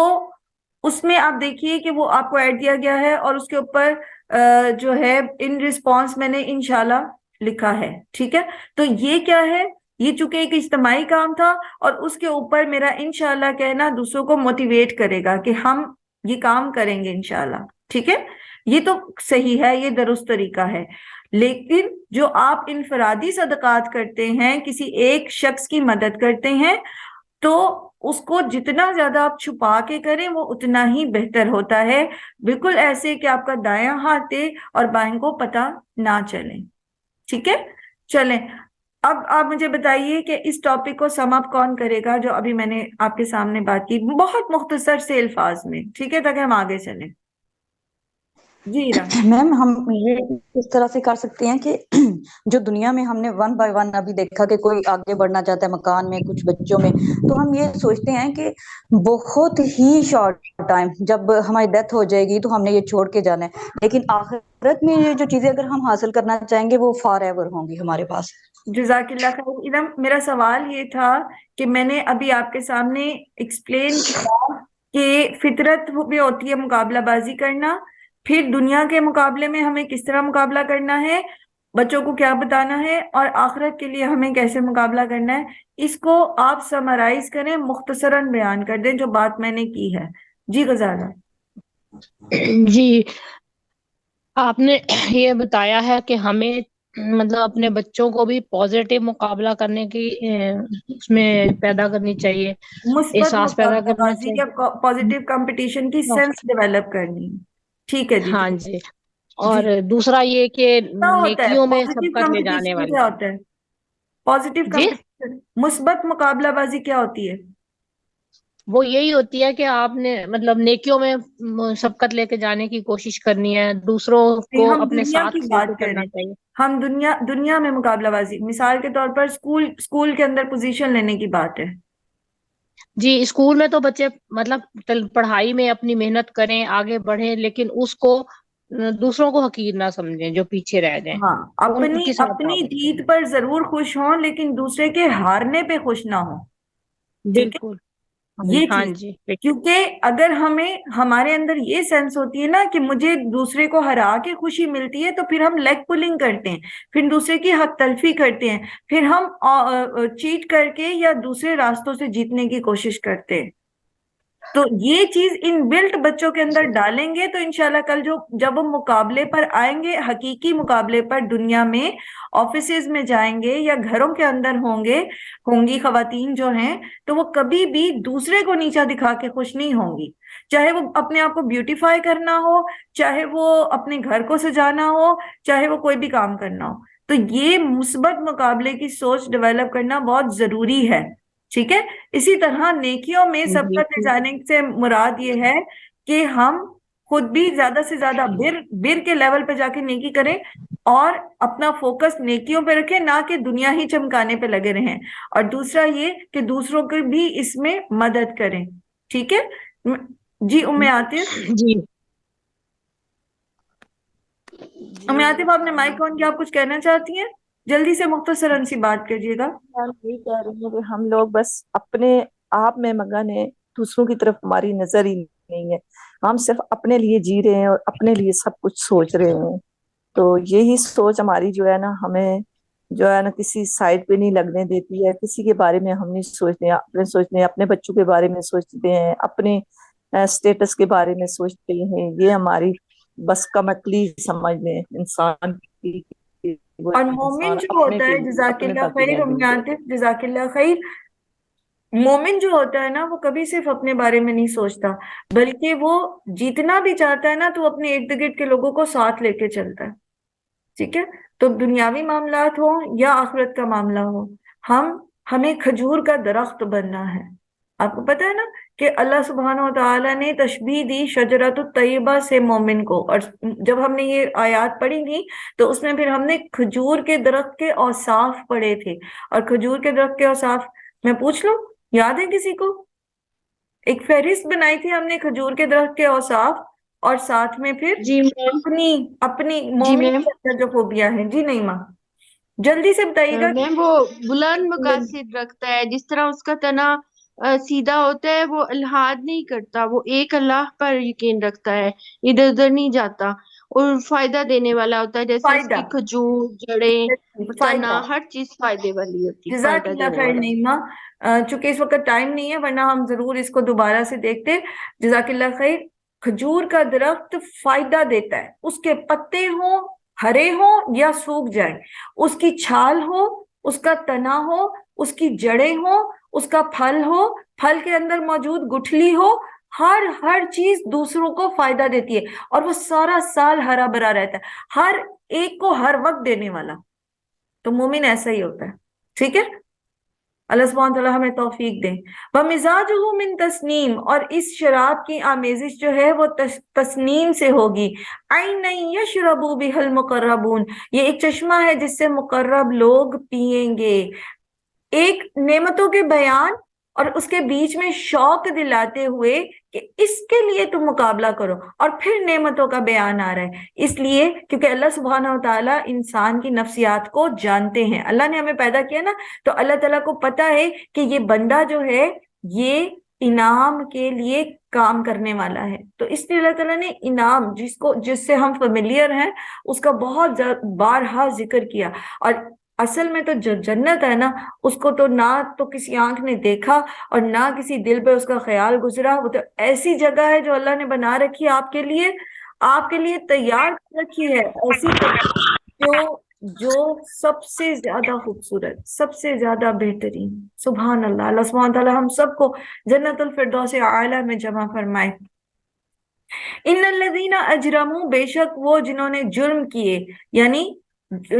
Speaker 2: اس میں آپ دیکھیے کہ وہ آپ کو ایڈ دیا گیا ہے، اور اس کے اوپر جو ہے ان رسپانس میں نے انشاءاللہ لکھا ہے. ٹھیک ہے، تو یہ کیا ہے؟ یہ چونکہ ایک اجتماعی کام تھا، اور اس کے اوپر میرا انشاءاللہ کہنا دوسروں کو موٹیویٹ کرے گا کہ ہم یہ کام کریں گے انشاءاللہ. ٹھیک ہے، یہ تو صحیح ہے، یہ درست طریقہ ہے. لیکن جو آپ انفرادی صدقات کرتے ہیں، کسی ایک شخص کی مدد کرتے ہیں، تو اس کو جتنا زیادہ آپ چھپا کے کریں وہ اتنا ہی بہتر ہوتا ہے. بالکل ایسے کہ آپ کا دایاں ہاتھ دے اور بائیں کو پتہ نہ چلے. ٹھیک ہے، چلیں اب آپ مجھے بتائیے کہ اس ٹاپک کو سم اپ کون کرے گا، جو ابھی میں نے آپ کے سامنے بات کی بہت مختصر سے الفاظ میں. ٹھیک ہے، تاکہ ہم آگے چلیں. جی
Speaker 6: میم ہم یہ اس طرح سے کر سکتے ہیں کہ جو دنیا میں ہم نے 1 بائی 1 ابھی دیکھا کہ کوئی آگے بڑھنا چاہتا ہے مکان میں، کچھ بچوں میں، تو ہم یہ سوچتے ہیں کہ بہت ہی شارٹ ٹائم جب ہماری ڈیتھ ہو جائے گی تو ہم نے یہ چھوڑ کے جانا ہے، لیکن آخرت میں یہ جو چیزیں اگر ہم حاصل کرنا چاہیں گے وہ فار ایور ہوں گی ہمارے پاس.
Speaker 2: جزاک اللہ خیر. ادم میرا سوال یہ تھا کہ میں نے ابھی آپ کے سامنے ایکسپلین کیا کہ فطرت بھی ہوتی ہے مقابلہ بازی کرنا، پھر دنیا کے مقابلے میں ہمیں کس طرح مقابلہ کرنا ہے، بچوں کو کیا بتانا ہے، اور آخرت کے لیے ہمیں کیسے مقابلہ کرنا ہے، اس کو آپ سمرائز کریں، مختصراً بیان کر دیں جو بات میں نے کی ہے۔ جی غزالہ۔
Speaker 4: جی آپ نے یہ بتایا ہے کہ ہمیں مطلب اپنے بچوں کو بھی پازیٹیو مقابلہ کرنے کی اس میں پیدا کرنی چاہیے،
Speaker 2: مثبت
Speaker 4: احساس پیدا
Speaker 2: مقابلہ
Speaker 4: کرنا
Speaker 2: بازی یا پازیٹیو کمپٹیشن کی
Speaker 4: چاہیے۔
Speaker 2: سینس ڈیولپ کرنی ہے۔ ٹھیک ہے جی،
Speaker 4: ہاں
Speaker 2: ٹھیک
Speaker 4: جی،
Speaker 2: ہے
Speaker 4: اور
Speaker 2: جی۔
Speaker 4: دوسرا یہ کہ
Speaker 2: کیا ہوتا ہے
Speaker 4: نیکیوں میں
Speaker 2: پازیٹیو
Speaker 4: سبقت لے جانے
Speaker 2: کمپٹیشن؟
Speaker 4: والی۔
Speaker 2: کیا ہوتا ہے پازیٹیو
Speaker 4: جی
Speaker 2: کمپٹیشن؟ مثبت مقابلہ بازی کیا ہوتی ہے؟
Speaker 4: وہ یہی ہوتی ہے کہ آپ نے مطلب نیکیوں میں سبقت لے کے جانے کی کوشش کرنی ہے، دوسروں کو
Speaker 2: ہم
Speaker 4: اپنے
Speaker 2: دنیا کی
Speaker 4: ساتھ لے کے
Speaker 2: بات
Speaker 4: چلنا
Speaker 2: کریں،
Speaker 4: چاہیے۔
Speaker 2: ہم دنیا میں مقابلہ بازی، مثال کے طور پر اسکول کے اندر پوزیشن لینے کی بات ہے۔
Speaker 4: جی اسکول میں تو بچے مطلب پڑھائی میں اپنی محنت کریں، آگے بڑھیں، لیکن اس کو دوسروں کو حقیر نہ سمجھیں جو پیچھے رہ جائیں،
Speaker 2: ہاں،
Speaker 4: ان کے ساتھ
Speaker 2: اپنی
Speaker 4: تعاون کریں۔
Speaker 2: جیت پر ضرور خوش ہوں لیکن دوسرے کے ہارنے پہ خوش نہ ہوں۔ ٹھیک ہے،
Speaker 4: بالکل،
Speaker 2: یہ
Speaker 4: ہاں
Speaker 2: چیز،
Speaker 4: جی،
Speaker 2: کیونکہ اگر ہمارے اندر یہ سینس ہوتی ہے نا کہ مجھے دوسرے کو ہرا کے خوشی ملتی ہے، تو پھر ہم لیگ پولنگ کرتے ہیں، پھر دوسرے کی حق تلفی کرتے ہیں، پھر ہم چیٹ کر کے یا دوسرے راستوں سے جیتنے کی کوشش کرتے ہیں۔ تو یہ چیز ان بلٹ بچوں کے اندر ڈالیں گے تو انشاءاللہ کل جب وہ مقابلے پر آئیں گے، حقیقی مقابلے پر دنیا میں، آفیسز میں جائیں گے یا گھروں کے اندر ہوں گی خواتین جو ہیں، تو وہ کبھی بھی دوسرے کو نیچا دکھا کے خوش نہیں ہوں گی، چاہے وہ اپنے آپ کو بیوٹیفائی کرنا ہو، چاہے وہ اپنے گھر کو سجانا ہو، چاہے وہ کوئی بھی کام کرنا ہو۔ تو یہ مثبت مقابلے کی سوچ ڈیولپ کرنا بہت ضروری ہے۔ ٹھیک ہے، اسی طرح نیکیوں میں
Speaker 4: جی
Speaker 2: سبقت لے جانے سے مراد یہ ہے کہ ہم خود بھی زیادہ سے زیادہ بر کے لیول پہ جا کے نیکی کریں اور اپنا فوکس نیکیوں پہ رکھیں، نہ کہ دنیا ہی چمکانے پہ لگے رہیں، اور دوسرا یہ کہ دوسروں کو بھی اس میں مدد کریں۔ ٹھیک ہے جی عاطف۔
Speaker 4: جی
Speaker 2: عاطف آپ نے مائک آن کیا، آپ کچھ کہنا چاہتی ہیں؟ جلدی سے مختصراً سی بات کریے گا۔
Speaker 7: ہم یہی کہہ رہی ہیں کہ ہم لوگ بس اپنے آپ میں مگن ہیں، دوسروں کی طرف ہماری نظر ہی نہیں ہے، ہم صرف اپنے لیے جی رہے ہیں اور اپنے لیے سب کچھ سوچ رہے ہیں۔ تو یہی سوچ ہماری جو ہے نا، ہمیں جو ہے نا کسی سائڈ پہ نہیں لگنے دیتی ہے، کسی کے بارے میں ہم نہیں سوچتے ہیں، اپنے بچوں کے بارے میں سوچتے ہیں، اپنے اسٹیٹس کے بارے میں سوچتے ہیں۔ یہ ہماری بس کم عقلی سمجھ لیں انسان کی، وہ
Speaker 2: اور مومن
Speaker 7: انسان
Speaker 2: جو
Speaker 7: اپنے
Speaker 2: ہوتا
Speaker 7: کے
Speaker 2: ہے،
Speaker 7: لیے
Speaker 2: جزاک
Speaker 7: اپنے
Speaker 2: اللہ
Speaker 7: تک ہی
Speaker 2: خیر
Speaker 7: محدود ہے۔
Speaker 2: عاطف، جزاک اللہ خیر، مومن جو ہوتا ہے نا وہ کبھی صرف اپنے بارے میں نہیں سوچتا، بلکہ وہ جیتنا بھی چاہتا ہے نا تو اپنے ارد گرد کے لوگوں کو ساتھ لے کے چلتا ہے۔ ٹھیک ہے، تو دنیاوی معاملات ہوں یا آخرت کا معاملہ ہو، ہمیں کھجور کا درخت بننا ہے۔ آپ کو پتا ہے نا کہ اللہ سبحانہ و تعالیٰ نے تشبیہ دی شجرۃ الطیبہ سے مومن کو، اور جب ہم نے یہ آیات پڑھی تھی تو اس میں پھر ہم نے کھجور کے درخت کے اوصاف پڑھے تھے، اور کھجور کے درخت کے اوصاف میں پوچھ لوں، یاد ہے کسی کو؟ ایک فہرست بنائی تھی ہم نے کھجور کے درخت کے اوصاف، اور ساتھ میں پھر
Speaker 3: جی میم،
Speaker 2: اپنی
Speaker 3: جی
Speaker 2: مومن
Speaker 3: میم،
Speaker 2: کے اندر جو خوبیاں ہیں۔ جی نہیں ماں، جلدی سے بتائیے گا۔
Speaker 3: میم وہ بلند مقاصد رکھتا ہے، جس طرح اس کا تنا سیدھا ہوتا ہے، وہ الحاد نہیں کرتا، وہ ایک اللہ پر یقین رکھتا ہے، ادھر ادھر نہیں جاتا، اور فائدہ دینے والا ہوتا ہے، جیسے اس
Speaker 2: فائدہ،
Speaker 3: کی کھجور، جڑیں، تنا،
Speaker 2: فائدہ،
Speaker 3: ہر چیز فائدے والی ہوتی ہے،
Speaker 2: جزاک
Speaker 3: فائدہ
Speaker 2: اللہ
Speaker 3: دینے
Speaker 2: خیر
Speaker 3: والا۔
Speaker 2: نعیمہ۔ چونکہ اس وقت ٹائم نہیں ہے ورنہ ہم ضرور اس کو دوبارہ سے دیکھتے۔ جزاک اللہ خیر۔ کھجور کا درخت فائدہ دیتا ہے، اس کے پتے ہوں ہرے ہوں یا سوکھ جائیں، اس کی چھال ہو، اس کا تنا ہو، اس کی جڑیں ہو، اس کا پھل ہو، پھل کے اندر موجود گٹھلی ہو، ہر چیز دوسروں کو فائدہ دیتی ہے، اور وہ سارا سال ہرا بھرا رہتا ہے، ہر ایک کو ہر وقت دینے والا۔ تو مومن ایسا ہی ہوتا ہے۔ ٹھیک ہے، اللہ سبحانہ تعالیٰ ہمیں توفیق دیں۔ وَمِزَاجُهُ مِن تسنیم، اور اس شراب کی آمیزش جو ہے وہ تسنیم سے ہوگی۔ عَيْنًا يَشْرَبُ بِهَا الْمُقَرَّبُونَ، یہ ایک چشمہ ہے جس سے مقرب لوگ پئیں گے۔ ایک نعمتوں کے بیان اور اس کے بیچ میں شوق دلاتے ہوئے کہ اس کے لیے تم مقابلہ کرو، اور پھر نعمتوں کا بیان آ رہا ہے، اس لیے کیونکہ اللہ سبحانہ و تعالیٰ انسان کی نفسیات کو جانتے ہیں۔ اللہ نے ہمیں پیدا کیا نا، تو اللہ تعالیٰ کو پتا ہے کہ یہ بندہ جو ہے یہ انعام کے لیے کام کرنے والا ہے. تو اس لیے اللہ تعالیٰ نے انعام جس سے ہم فیملیئر ہیں اس کا بہت بارہا ذکر کیا. اور اصل میں تو جو جنت ہے نا اس کو تو نہ تو کسی آنکھ نے دیکھا اور نہ کسی دل پہ اس کا خیال گزرا. وہ تو ایسی جگہ ہے جو اللہ نے بنا رکھی ہے آپ کے لیے تیار کر رکھی ہے، ایسی جگہ جو سب سے زیادہ خوبصورت، سب سے زیادہ بہترین. سبحان اللہ. اللہ سبحانہ تعالیٰ ہم سب کو جنت الفردوس اعلیٰ میں جمع فرمائے. ان الذین اجرموا، بے شک وہ جنہوں نے جرم کیے، یعنی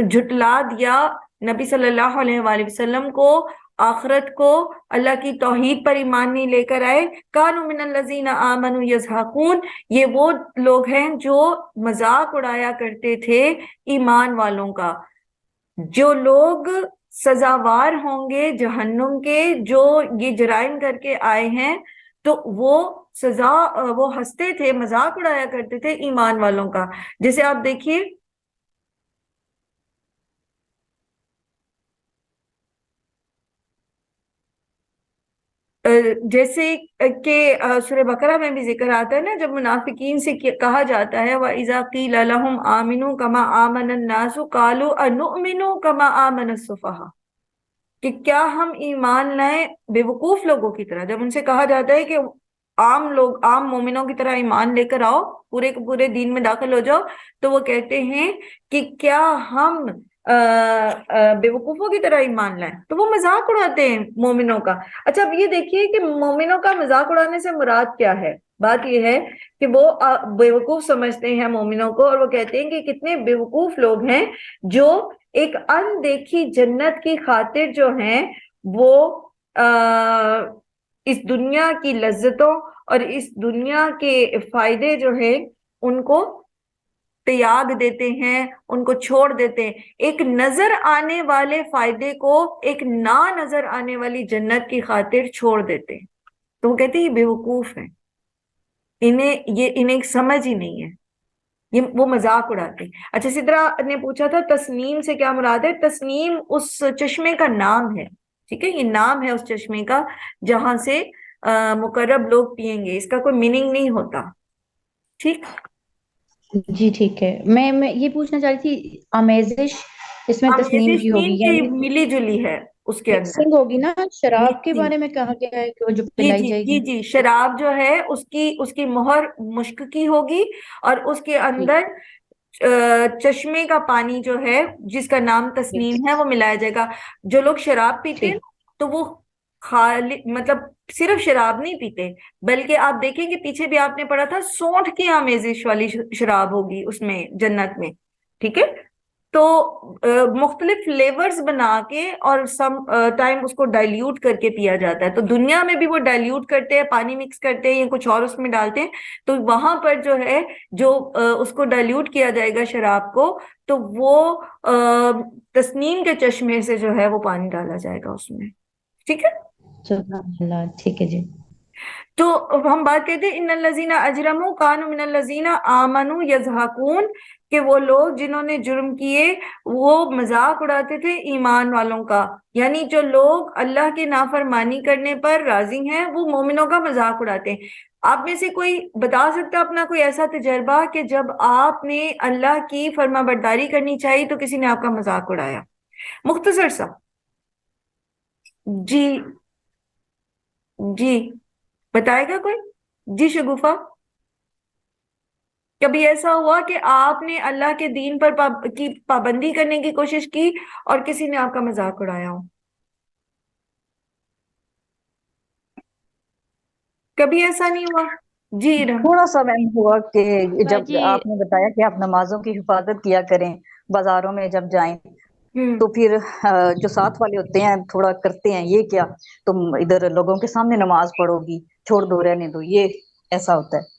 Speaker 2: جھٹلا دیا نبی صلی اللہ علیہ وآلہ وسلم کو، آخرت کو، اللہ کی توحید پر ایمان نہیں لے کر آئے. کانوا من الذین آمنوا یضحکون، یہ وہ لوگ ہیں جو مذاق اڑایا کرتے تھے ایمان والوں کا. جو لوگ سزاوار ہوں گے جہنم کے، جو یہ جرائم کر کے آئے ہیں، تو وہ ہنستے تھے، مذاق اڑایا کرتے تھے ایمان والوں کا. جیسے آپ دیکھیے جیسے کہ سورہ بقرہ میں بھی ذکر آتا ہے نا، جب منافقین سے کہا جاتا ہے وَإِذَا قِيلَ لَهُمْ آمِنُوا كَمَا آمَنَ النَّاسُ قَالُوا أَنُؤْمِنُ كَمَا آمَنَ السُّفَهَاءُ، کہ کیا ہم ایمان لائیں بیوقوف لوگوں کی طرح. جب ان سے کہا جاتا ہے کہ عام مومنوں کی طرح ایمان لے کر آؤ، پورے کے پورے دین میں داخل ہو جاؤ، تو وہ کہتے ہیں کہ کیا ہم بیوقوفوں کی طرح ایمان لائیں. تو وہ مذاق اڑاتے ہیں مومنوں کا. اچھا اب یہ دیکھیے کہ مومنوں کا مذاق اڑانے سے مراد کیا ہے. بات یہ ہے کہ وہ بیوقوف سمجھتے ہیں مومنوں کو، اور وہ کہتے ہیں کہ کتنے بیوقوف لوگ ہیں جو ایک اندیکھی جنت کی خاطر جو ہیں وہ اس دنیا کی لذتوں اور اس دنیا کے فائدے جو ہیں ان کو تیاگ دیتے ہیں، ان کو چھوڑ دیتے ہیں. ایک نظر آنے والے فائدے کو ایک نہ نظر آنے والی جنت کی خاطر چھوڑ دیتے ہیں. تو وہ کہتے ہیں یہ بیوقوف ہیں، انہیں سمجھ ہی نہیں ہے، وہ مذاق اڑاتے ہیں. اچھا سدرا نے پوچھا تھا تسنیم سے کیا مراد ہے. تسنیم اس چشمے کا نام ہے، ٹھیک ہے، یہ نام ہے اس چشمے کا جہاں سے مقرب لوگ پیئیں گے. اس کا کوئی میننگ نہیں ہوتا. ٹھیک
Speaker 6: جی ٹھیک ہے. میں یہ پوچھنا چاہ رہی تھی آمیزش اس میں تسنیم کی ہوگی، یعنی
Speaker 2: ملی جلی ہے اس کے اندر،
Speaker 6: مکسنگ ہوگی نا. شراب کے بارے میں کہا گیا ہے کہ وہ جو پلائی جائے گی.
Speaker 2: جی شراب جو ہے اس کی مہر مشک کی ہوگی، اور اس کے اندر چشمے کا پانی جو ہے جس کا نام تسنیم ہے وہ ملایا جائے گا. جو لوگ شراب پیتے ہیں تو وہ مطلب صرف شراب نہیں پیتے، بلکہ آپ دیکھیں کہ پیچھے بھی آپ نے پڑھا تھا سونٹھ کی آمیزش والی شراب ہوگی اس میں جنت میں. ٹھیک ہے، تو مختلف فلیورز بنا کے اور سم ٹائم اس کو ڈائلیوٹ کر کے پیا جاتا ہے. تو دنیا میں بھی وہ ڈائلیوٹ کرتے ہیں، پانی مکس کرتے ہیں یا کچھ اور اس میں ڈالتے ہیں. تو وہاں پر جو ہے جو اس کو ڈائلیوٹ کیا جائے گا شراب کو، تو وہ تسنیم کے چشمے سے جو ہے وہ پانی ڈالا جائے گا اس میں. ٹھیک ہے،
Speaker 6: ٹھیک ہے جی.
Speaker 2: تو ہم بات کہتے ہیں ان الذین اجرموا کانوا من الذین آمنوا یضحکون، کہ وہ لوگ جنہوں نے جرم کیے وہ مذاق اڑاتے تھے ایمان والوں کا. یعنی جو لوگ اللہ کی نافرمانی کرنے پر راضی ہیں وہ مومنوں کا مذاق اڑاتے ہیں. آپ میں سے کوئی بتا سکتا اپنا کوئی ایسا تجربہ کہ جب آپ نے اللہ کی فرما برداری کرنی چاہیے تو کسی نے آپ کا مذاق اڑایا؟ مختصر سا. جی بتائے گا کوئی؟ جی شگوفہ، کبھی ایسا ہوا کہ آپ نے اللہ کے دین پر کی پابندی کرنے کی کوشش کی اور کسی نے آپ کا مذاق اڑایا ہو؟ کبھی ایسا نہیں ہوا؟ جی
Speaker 6: تھوڑا سا میم ہوا کہ جب آپ نے بتایا کہ آپ نمازوں کی حفاظت کیا کریں بازاروں میں جب جائیں، تو پھر جو ساتھ والے ہوتے ہیں تھوڑا کرتے ہیں یہ کیا تم ادھر لوگوں کے سامنے نماز پڑھو گی، چھوڑ دو رہنے دو، یہ ایسا ہوتا ہے.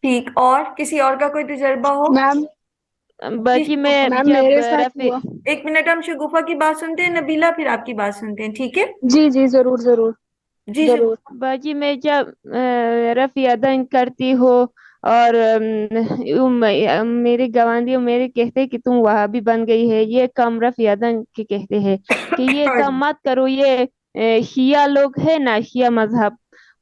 Speaker 2: ٹھیک، اور کسی اور کا کوئی تجربہ ہو؟
Speaker 8: باقی میں
Speaker 2: ایک منٹ ہم شگوفہ کی بات سنتے ہیں، نبیلہ پھر آپ کی بات سنتے ہیں. ٹھیک ہے
Speaker 5: جی ضرور
Speaker 2: جی
Speaker 8: باقی میں جب رفع یدین کرتی ہو اور میرے گوانڈی میرے کہتے کہ تم وہابی بن گئی ہے، یہ کام رفع یدین کے کہتے ہیں کہ یہ کام مت کرو. یہ شیعہ لوگ ہے نا، شیعہ مذہب،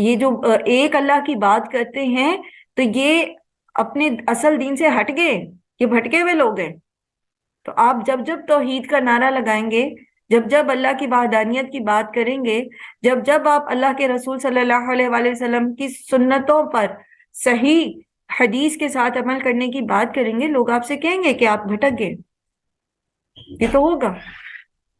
Speaker 2: یہ جو ایک اللہ کی بات کرتے ہیں تو یہ اپنے اصل دین سے ہٹ گئے، یہ بھٹکے ہوئے لوگ ہیں۔ تو آپ جب جب توحید کا نعرہ لگائیں گے، جب جب اللہ کی وحدانیت کی بات کریں گے، جب جب آپ اللہ کے رسول صلی اللہ علیہ وآلہ وسلم کی سنتوں پر صحیح حدیث کے ساتھ عمل کرنے کی بات کریں گے، لوگ آپ سے کہیں گے کہ آپ بھٹک گئے۔ یہ تو ہوگا۔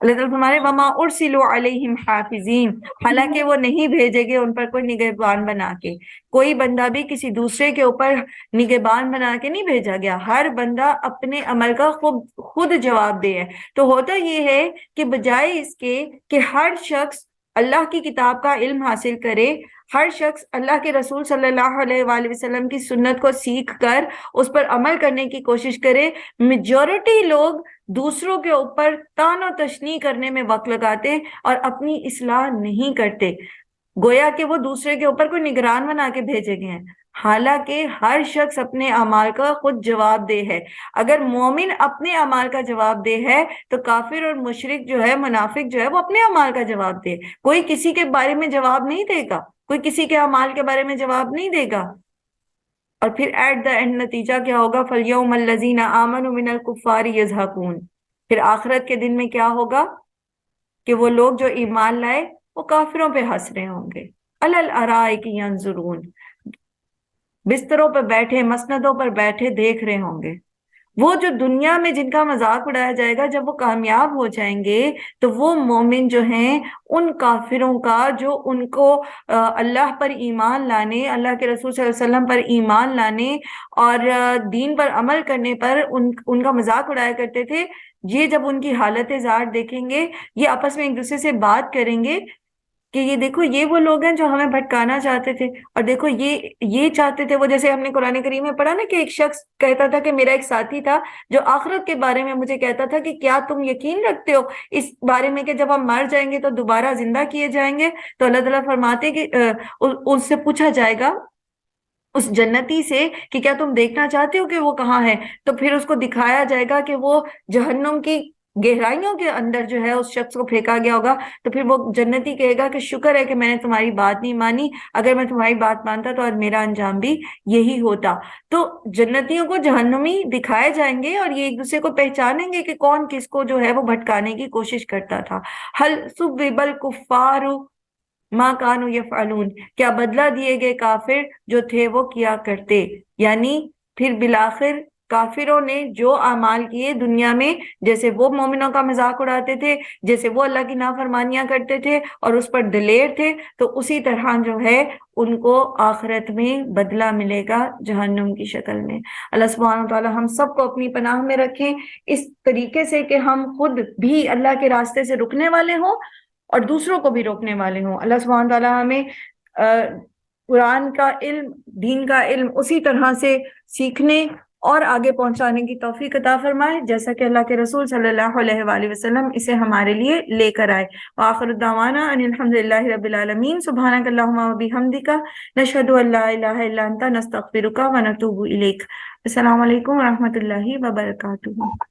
Speaker 2: اللہ تعالیٰ فرمائے وما ارسلوا علیہم حافظین، حالانکہ وہ نہیں بھیجے گے ان پر کوئی نگہبان بنا کے۔ کوئی بندہ بھی کسی دوسرے کے اوپر نگہبان بنا کے نہیں بھیجا گیا، ہر بندہ اپنے عمل کا خود جواب دہ ہے۔ تو ہوتا یہ ہے کہ بجائے اس کے کہ ہر شخص اللہ کی کتاب کا علم حاصل کرے، ہر شخص اللہ کے رسول صلی اللہ علیہ وآلہ وسلم کی سنت کو سیکھ کر اس پر عمل کرنے کی کوشش کرے، میجورٹی لوگ دوسروں کے اوپر طعن و تشنیع کرنے میں وقت لگاتے اور اپنی اصلاح نہیں کرتے، گویا کہ وہ دوسرے کے اوپر کوئی نگران بنا کے بھیجے گئے ہیں، حالانکہ ہر شخص اپنے اعمال کا خود جواب دہ ہے۔ اگر مومن اپنے اعمال کا جواب دہ ہے تو کافر اور مشرک جو ہے، منافق جو ہے، وہ اپنے اعمال کا جواب دے۔ کوئی کسی کے بارے میں جواب نہیں دے گا، کوئی کسی کے اعمال کے بارے میں جواب نہیں دے گا۔ اور پھر ایٹ دا اینڈ نتیجہ کیا ہوگا؟ فَالْيَوْمَ الَّذِينَ آمَنُوا مِنَ الْكُفَّارِ يَضْحَكُونَ، پھر آخرت کے دن میں کیا ہوگا کہ وہ لوگ جو ایمان لائے وہ کافروں پہ ہنس رہے ہوں گے۔ عَلَى الْأَرَائِكِ يَنظُرُونَ، بستروں پر بیٹھے، مسندوں پر بیٹھے دیکھ رہے ہوں گے۔ وہ جو دنیا میں جن کا مذاق اڑایا جائے گا، جب وہ کامیاب ہو جائیں گے تو وہ مومن جو ہیں ان کافروں کا جو ان کو اللہ پر ایمان لانے، اللہ کے رسول صلی اللہ علیہ وسلم پر ایمان لانے اور دین پر عمل کرنے پر ان کا مذاق اڑایا کرتے تھے، یہ جب ان کی حالت زار دیکھیں گے، یہ آپس میں ایک دوسرے سے بات کریں گے کہ یہ دیکھو یہ وہ لوگ ہیں جو ہمیں بھٹکانا چاہتے تھے، اور دیکھو یہ چاہتے تھے وہ، جیسے ہم نے قرآن کریم میں پڑھا نا کہ ایک شخص کہتا تھا کہ میرا ایک ساتھی تھا جو آخرت کے بارے میں مجھے کہتا تھا کہ کیا تم یقین رکھتے ہو اس بارے میں کہ جب ہم مر جائیں گے تو دوبارہ زندہ کیے جائیں گے؟ تو اللہ تعالیٰ فرماتے کہ اس سے پوچھا جائے گا اس جنتی سے کہ کیا تم دیکھنا چاہتے ہو کہ وہ کہاں ہے؟ تو پھر اس کو دکھایا جائے گا کہ وہ جہنم کی گہرائیوں کے اندر جو ہے اس شخص کو پھینکا گیا ہوگا۔ تو پھر وہ جنتی کہے گا کہ شکر ہے کہ میں نے تمہاری بات نہیں مانی، اگر میں تمہاری بات مانتا تو آج میرا انجام بھی یہی ہوتا۔ تو جنتیوں کو جہنمی دکھائے جائیں گے اور یہ ایک دوسرے کو پہچانیں گے کہ کون کس کو جو ہے وہ بھٹکانے کی کوشش کرتا تھا۔ حل ثُوِّبَ الْكُفَّارُ مَا كَانُوا يَفْعَلُونَ، کیا بدلہ دیے گئے کافر جو تھے وہ کیا کرتے، یعنی پھر بالآخر کافروں نے جو اعمال کیے دنیا میں، جیسے وہ مومنوں کا مذاق اڑاتے تھے، جیسے وہ اللہ کی نافرمانیاں کرتے تھے اور اس پر دلیر تھے، تو اسی طرح جو ہے ان کو آخرت میں بدلہ ملے گا جہنم کی شکل میں۔ اللہ سبحانہ وتعالی ہم سب کو اپنی پناہ میں رکھیں اس طریقے سے کہ ہم خود بھی اللہ کے راستے سے رکنے والے ہوں اور دوسروں کو بھی روکنے والے ہوں۔ اللہ سبحانہ وتعالی ہمیں قرآن کا علم، دین کا علم اسی طرح سے سیکھنے اور آگے پہنچانے کی توفیق عطا فرمائے جیسا کہ اللہ کے رسول صلی اللہ علیہ وآلہ وسلم اسے ہمارے لیے لے کر آئے۔ وآخر دعوانا ان الحمدللہ رب العالمین، سبحانک اللہم وبحمدک، نشہد ان لا الہ الا انت، نستغفرک ونتوب الیک۔ السلام علیکم ورحمۃ اللہ وبرکاتہ۔